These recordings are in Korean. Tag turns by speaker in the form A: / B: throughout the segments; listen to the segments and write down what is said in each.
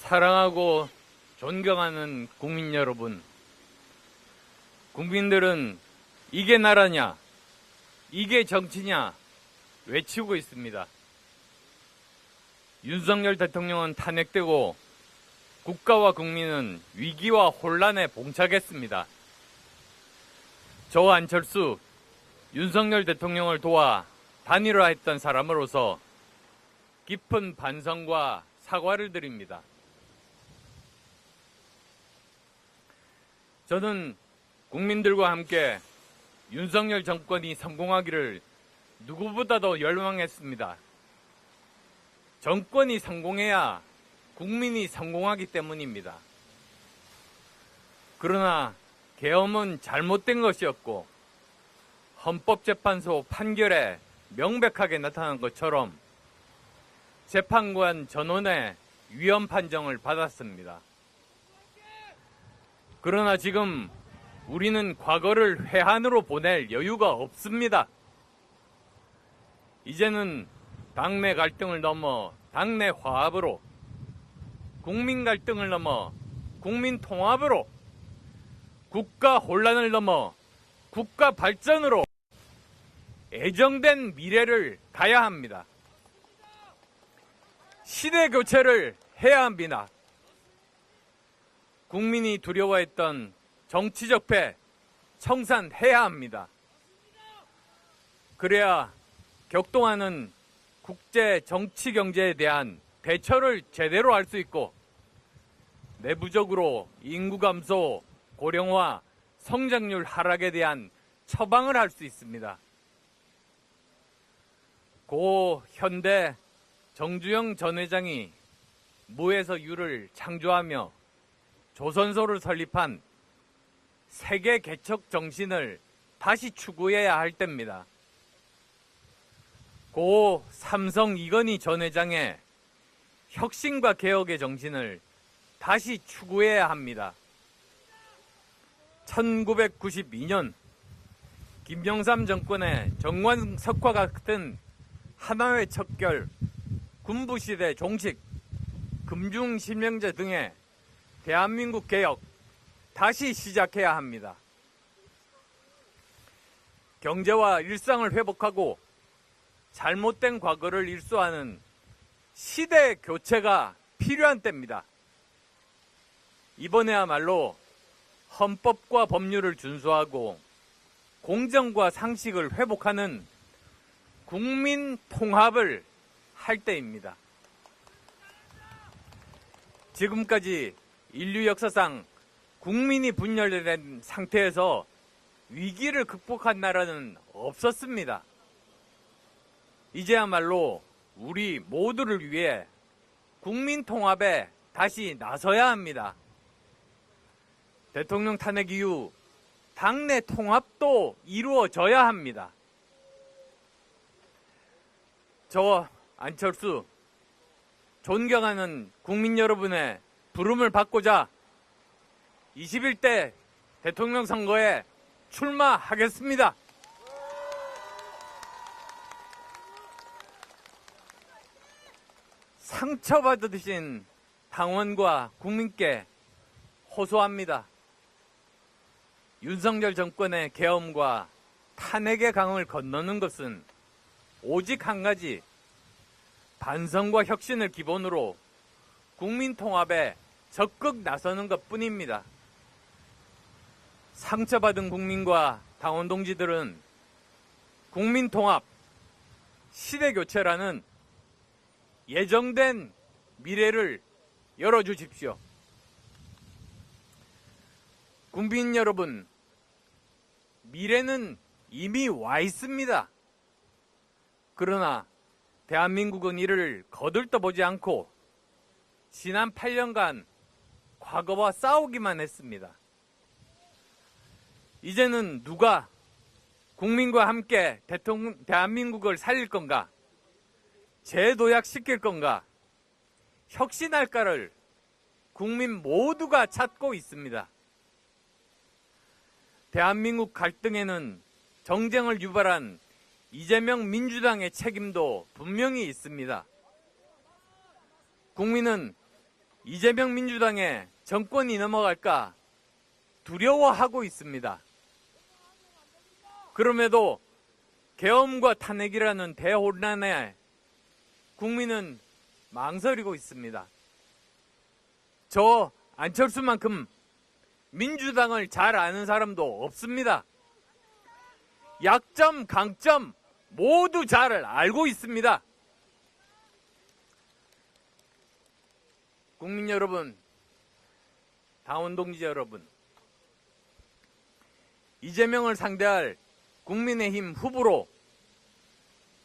A: 사랑하고 존경하는 국민 여러분, 국민들은 이게 나라냐, 이게 정치냐 외치고 있습니다. 윤석열 대통령은 탄핵되고 국가와 국민은 위기와 혼란에 봉착했습니다. 저 안철수, 윤석열 대통령을 도와 단일화했던 사람으로서 깊은 반성과 사과를 드립니다. 저는 국민들과 함께 윤석열 정권이 성공하기를 누구보다도 열망했습니다. 정권이 성공해야 국민이 성공하기 때문입니다. 그러나 계엄은 잘못된 것이었고 헌법재판소 판결에 명백하게 나타난 것처럼 재판관 전원의 위헌 판정을 받았습니다. 그러나 지금 우리는 과거를 회한으로 보낼 여유가 없습니다. 이제는 당내 갈등을 넘어 당내 화합으로, 국민 갈등을 넘어 국민 통합으로, 국가 혼란을 넘어 국가 발전으로 애정된 미래를 가야 합니다. 시대 교체를 해야 합니다. 국민이 두려워했던 정치적 패 청산해야 합니다. 그래야 격동하는 국제 정치 경제에 대한 대처를 제대로 할 수 있고 내부적으로 인구 감소, 고령화, 성장률 하락에 대한 처방을 할 수 있습니다. 고 현대 정주영 전 회장이 무에서 유를 창조하며 조선소를 설립한 세계 개척 정신을 다시 추구해야 할 때입니다. 고 삼성 이건희 전 회장의 혁신과 개혁의 정신을 다시 추구해야 합니다. 1992년 김영삼 정권의 정관석화 같은 하나회 척결, 군부시대 종식, 금중실명제 등의 대한민국 개혁 다시 시작해야 합니다. 경제와 일상을 회복하고 잘못된 과거를 일소하는 시대 교체가 필요한 때입니다. 이번에야말로 헌법과 법률을 준수하고 공정과 상식을 회복하는 국민 통합을 할 때입니다. 지금까지 인류 역사상 국민이 분열된 상태에서 위기를 극복한 나라는 없었습니다. 이제야말로 우리 모두를 위해 국민 통합에 다시 나서야 합니다. 대통령 탄핵 이후 당내 통합도 이루어져야 합니다. 저 안철수, 존경하는 국민 여러분의 부름을 받고자 21대 대통령 선거에 출마하겠습니다. 상처받으신 당원과 국민께 호소합니다. 윤석열 정권의 계엄과 탄핵의 강을 건너는 것은 오직 한 가지, 반성과 혁신을 기본으로 국민 통합에 적극 나서는 것뿐입니다. 상처받은 국민과 당원 동지들은 국민 통합, 시대 교체라는 예정된 미래를 열어주십시오. 국민 여러분, 미래는 이미 와 있습니다. 그러나 대한민국은 이를 거들떠보지 않고 지난 8년간 과거와 싸우기만 했습니다. 이제는 누가 국민과 함께 대한민국을 살릴 건가? 재도약시킬 건가? 혁신할까를 국민 모두가 찾고 있습니다. 대한민국 갈등에는 정쟁을 유발한 이재명 민주당의 책임도 분명히 있습니다. 국민은 이재명 민주당의 정권이 넘어갈까 두려워하고 있습니다. 그럼에도 계엄과 탄핵이라는 대혼란에 국민은 망설이고 있습니다. 저 안철수만큼 민주당을 잘 아는 사람도 없습니다. 약점, 강점 모두 잘 알고 있습니다. 국민 여러분, 당원 동지 여러분, 이재명을 상대할 국민의힘 후보로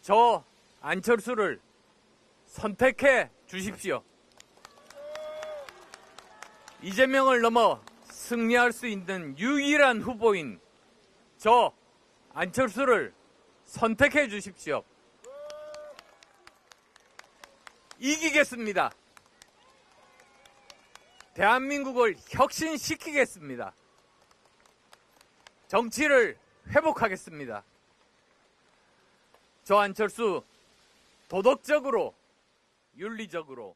A: 저 안철수를 선택해 주십시오. 이재명을 넘어 승리할 수 있는 유일한 후보인 저 안철수를 선택해 주십시오. 이기겠습니다. 대한민국을 혁신시키겠습니다. 정치를 회복하겠습니다. 저 안철수 도덕적으로, 윤리적으로